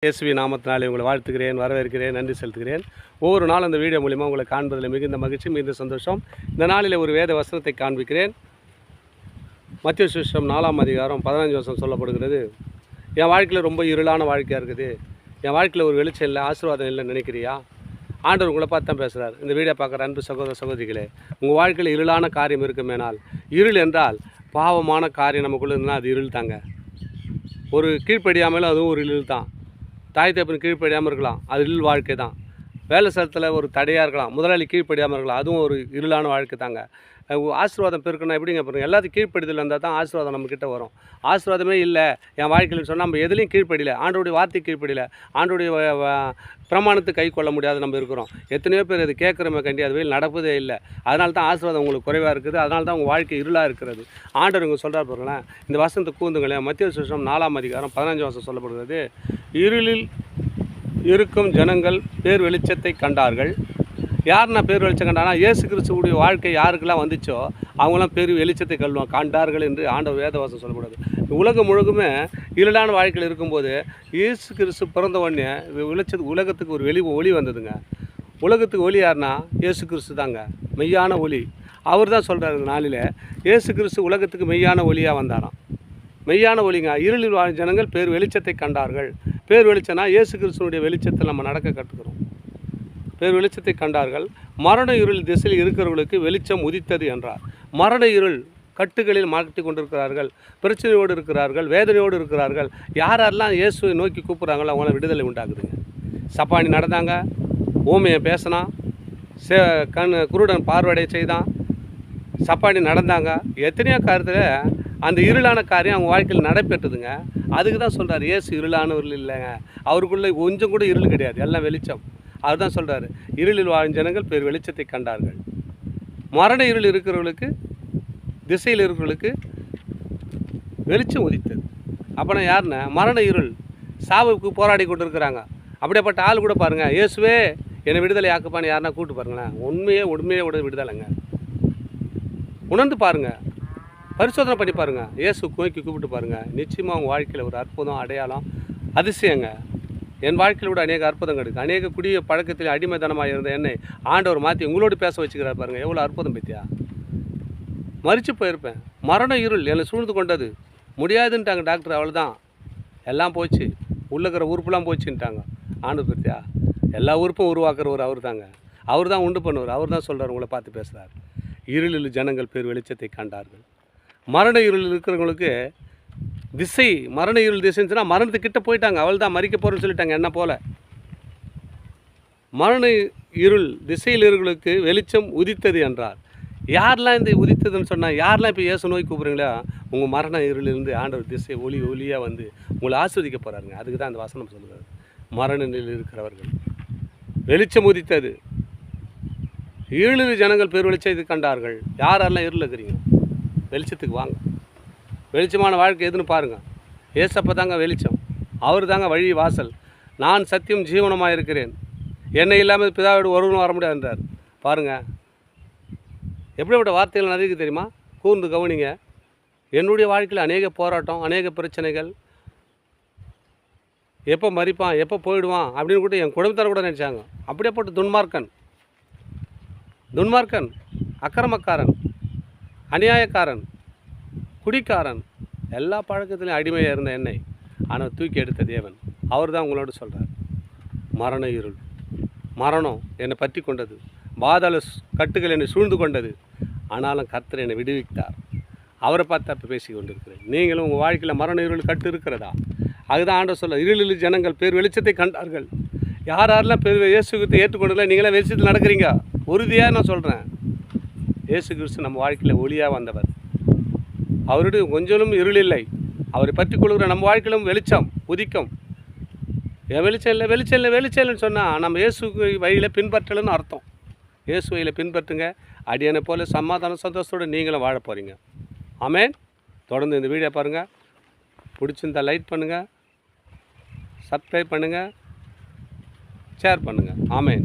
இயேசுவின் நாமத்தினாலே உங்களை வாழ்த்துகிறேன், வரவேற்கிறேன், நன்றி செலுத்துகிறேன். ஒவ்வொரு நாளும் அந்த வீடியோ மூலிமா உங்களை காண்பதில் மிகுந்த மகிழ்ச்சி, மிகுந்த சந்தோஷம். இந்த நாளில் ஒரு வேத வசனத்தை காண்பிக்கிறேன். மத்திய சுவிசேஷம் 4ஆம் அதிகாரம் 15 வசனம் சொல்லப்படுகிறது. என் வாழ்க்கையில் ரொம்ப இருளான வாழ்க்கையாக இருக்குது, என் வாழ்க்கையில் ஒரு வெளிச்சம் இல்லை, ஆசீர்வாதம் இல்லைன்னு நினைக்கிறியா? ஆண்டவர் உங்களை பார்த்து தான் பேசுகிறார். இந்த வீடியோ பார்க்குற அன்பு சகோதர சகோதரிகளே, உங்கள் வாழ்க்கையில் இருளான காரியம் இருக்குமேனால், இருள் என்றால் பாவமான காரியம் நமக்குள்ளே இருந்தால் அது இருள் தாங்க. ஒரு கீழ்ப்படியாமலும் அதுவும் ஒரு இருள் தான். தாய் தகப்பன் கீழ்ப்படியாமல் இருக்கலாம், அது இருள் வாழ்க்கை தான். வேலை ஸ்தலத்தில் ஒரு தடையாக இருக்கலாம், முதலாளி கீழ்ப்படியாமல் இருக்கலாம், அதுவும் ஒரு இருளான வாழ்க்கை தாங்க. ஆசீர்வாதம் பெருக்கணும் எப்படிங்க பாருங்கள், எல்லாத்தையும் கீழ்ப்படிதல் இருந்தால் தான் ஆசீர்வாதம் நம்மக்கிட்ட வரும். ஆசீர்வாதமே இல்லை என் வாழ்க்கையில் சொன்னால் நம்ம எதுலேயும் கீழ்ப்படியில, ஆண்டோடைய வார்த்தை கீழ்ப்படியில, ஆண்டோடைய பிரமாணத்தை கை கொள்ள முடியாது நம்ம இருக்கிறோம். எத்தனையோ பேர் அது கேட்குறமே கண்டி அது வெளியில் நடப்பதே இல்லை. அதனால தான் ஆசீர்வாதம் உங்களுக்கு குறைவாக இருக்குது, அதனால தான் உங்கள் வாழ்க்கை இருளாக இருக்கிறது. ஆண்டவர் இங்கே சொல்கிறார் பாருங்களேன், இந்த வசனத்தை கூந்துங்களேன். மத்திய சுவிசேஷம் 4ஆம் அதிகாரம் 15 வசனம் சொல்லப்படுகிறது. இருளில் இருக்கும் ஜனங்கள் பேர் வெளிச்சத்தை கண்டார்கள். யாருன்னா பேர் வெளிச்சம் கண்டானா, இயேசு கிறிஸ்துவுடைய வாழ்க்கை யாருக்கெல்லாம் வந்துச்சோ அவங்களாம் பேர் வெளிச்சத்தை காண்டார்கள் என்று ஆண்டவர் வேதவாசம் சொல்லப்படுது. உலகம் முழுக்குமே இருளான வாழ்க்கையில் இருக்கும்போது இயேசு கிறிஸ்து பிறந்த உடனே உலகத்துக்கு ஒரு ஒளி வந்ததுங்க. உலகத்துக்கு ஒளி யாருன்னா இயேசு கிறிஸ்து தாங்க, மெய்யான ஒளி. அவர் தான் சொல்கிறார் இந்த நாளில், இயேசு கிறிஸ்து உலகத்துக்கு மெய்யான ஒளியாக வந்தாராம். மெய்யான ஒளிங்க. இருளில் வாழ் ஜனங்கள் பேர் வெளிச்சத்தை கண்டார்கள். பேர் வெளிச்சம்னா இயேசு கிறிஸ்துவனுடைய வெளிச்சத்தில் நம்ம நடக்க கற்றுக்கிறோம். பேர் வெளிச்சத்தை கண்டார்கள். மரண இருள் திசையில் இருக்கிறவர்களுக்கு வெளிச்சம் உதித்தது என்றார். மரண இருள் கட்டுகளில் மாட்டி கொண்டிருக்கிறார்கள், பிரச்சனையோடு இருக்கிறார்கள், வேதனையோடு இருக்கிறார்கள். யாரெல்லாம் இயேசுவை நோக்கி கூப்பிட்றாங்களோ அவங்களாம் விடுதலை உண்டாகுதுங்க. சப்பானி நடந்தாங்க, ஓமையை பேசினா, குருடன் பார்வையை செய்தான், சப்பானி நடந்தாங்க. எத்தனையோ காரியத்தில் அந்த இருளான காரியம் அவங்க வாழ்க்கையில் நடைபெற்றதுங்க. அதுக்கு தான் சொல்கிறார், இயேசு இருளானவர்கள் இல்லைங்க, அவருக்குள்ளே கொஞ்சம் கூட இருள் கிடையாது, எல்லாம் வெளிச்சம். அவர் தான் சொல்கிறார், இருளில் வாழும் ஜனங்கள் பேர் வெளிச்சத்தை கண்டார்கள். மரண இருள் இருக்கிறவர்களுக்கு, திசையில் இருக்கிறவர்களுக்கு வெளிச்சம் உதித்தது. அப்போனா யாருன்னா மரண இருள், சாவுக்கு போராடி கொண்டு இருக்கிறாங்க. அப்படியேப்பட்ட ஆள் கூட பாருங்கள், இயேசுவே என்னை விடுதலை ஆக்குப்பான்னு யாருன்னா கூப்பிட்டு பாருங்களேன், உண்மையே விடுதலைங்க. உணர்ந்து பாருங்கள், பரிசோதனை பண்ணி பாருங்கள், இயேசு நோக்கி கூப்பிட்டு பாருங்கள். நிச்சயமாக உங்கள் வாழ்க்கையில் ஒரு அற்புதம், அடையாளம், அதிசயங்க. என் வாழ்க்கையில் கூட அநேக அற்புதம் கிடைக்கும். அநேக குடிய பழக்கத்தில் அடிமைத்தனமாக இருந்த என்னை ஆண்டவர் மாற்றி உங்களோடு பேச வச்சுக்கிறார் பாருங்கள், எவ்வளோ அற்புதம் பற்றியா. மறித்து போயிருப்பேன், மரண இருள் என்னை சூழ்ந்து கொண்டது, முடியாதுன்ட்டாங்க டாக்டர், அவ்வளோதான், எல்லாம் போச்சு, உள்ளக்கிற உறுப்புலாம் போச்சுன்ட்டாங்க. ஆண்டவர் பற்றியா எல்லா உறுப்பும் உருவாக்குறவர் அவர் தாங்க, அவர் தான் உண்டு பண்ணுவார், அவர் தான் சொல்கிறார், உங்களை பார்த்து பேசுகிறார். இருளில் ஜனங்கள் பேர் வெளிச்சத்தை கண்டார்கள். மரண இருள் இருக்கிறவங்களுக்கு திசை, மரண இருள் திசைன்னு சொன்னால் மரணத்துக்கிட்ட போயிட்டாங்க, அவள் தான் மறிக்க போகிறேன்னு சொல்லிட்டாங்க. என்ன போல் மரண இருள் திசையில் இருக்கிறவர்களுக்கு வெளிச்சம் உதித்தது என்றார். யாரெல்லாம் இந்த உதித்ததுன்னு சொன்னால், யாரெல்லாம் இப்போ இயேசு நோய் கூப்பிட்றீங்களா, உங்கள் மரண இருளிலிருந்து ஆண்டவர் திசை ஒளியாக வந்து உங்களை ஆஸ்வதிக்க போகிறாருங்க. அதுக்கு தான் அந்த வசனம் சொல்லுறாரு, மரண நிலையில் இருக்கிறவர்கள் வெளிச்சம் உதித்தது. இருளில் ஜனங்கள் பேர் வெளிச்சத்தை கண்டார்கள். யாரெல்லாம் இருளில் இருக்கிறீங்க, வெளிச்சத்துக்கு வாங்க. வெளிச்சமான வாழ்க்கை எதுன்னு பாருங்கள். ஏசப்பா தாங்க வெளிச்சம், அவர் தாங்க வழி வாசல். நான் சத்தியம் ஜீவனமாக இருக்கிறேன், என்னை இல்லாமல் பிதாவோடு ஒருவனும் வர முடியாதுன்றார். பாருங்கள் எப்படிப்பட்ட வார்த்தைகள் நிறைய தெரியுமா, கூர்ந்து கவனிங்க. என்னுடைய வாழ்க்கையில் அநேக போராட்டம், அநேக பிரச்சனைகள், எப்போ மறிப்பான், எப்போ போயிடுவான் அப்படின்னு கூட என் குடும்பத்தார் கூட நினச்சாங்க. அப்படியே போட்டு துன்மார்க்கன், அக்கிரமக்காரன், அநியாயக்காரன், குடிக்காரன், எல்லா பழக்கத்திலையும் அடிமையாக இருந்த என்னை ஆனால் தூக்கி எடுத்த தேவன் அவர் தான் உங்களோட சொல்கிறார். மரண இருள், மரணம் என்னை பற்றி கொண்டது, பாதாள கட்டுகள் என்னை சூழ்ந்து கொண்டது, ஆனாலும் கர்த்தர் என்னை விடுவித்தார். அவரை பார்த்து அப்போ பேசி கொண்டிருக்கிறேன். நீங்களும் உங்கள் வாழ்க்கையில் மரண இருள் கட்டு இருக்கிறதா? அதுதான் ஆண்டவர் சொல்ல, இருளில் ஜனங்கள் பேர் வெளிச்சத்தை கண்டார்கள். யாரெல்லாம் பேர் இயேசு கிறிஸ்து ஏற்றுக்கொண்டதில்லை, நீங்களாம் வெளிச்சத்தில் நடக்கிறீங்க. உறுதியாக நான் சொல்கிறேன், இயேசு கிறிஸ்து நம்ம வாழ்க்கையில் ஒளியாக வந்தவர். அவருடைய கொஞ்சலும் இருள் இல்லை, அவரை பற்றி கொள்கிற நம்ம வாழ்க்கையிலும் வெளிச்சம் உதிக்கும். என் வெளிச்சம் இல்லைன்னு சொன்னால் நம்ம இயேசு வழியில் பின்பற்றலன்னு அர்த்தம். இயேசு வழியில் பின்பற்றுங்க, அடியனை போல சமாதான சந்தோஷத்தோடு நீங்களும் வாழ போகிறீங்க. ஆமேன். தொடர்ந்து இந்த வீடியோ பாருங்கள், பிடிச்சிருந்தால் லைக் பண்ணுங்கள், சப்ஸ்கிரைப் பண்ணுங்கள், ஷேர் பண்ணுங்கள். ஆமேன்.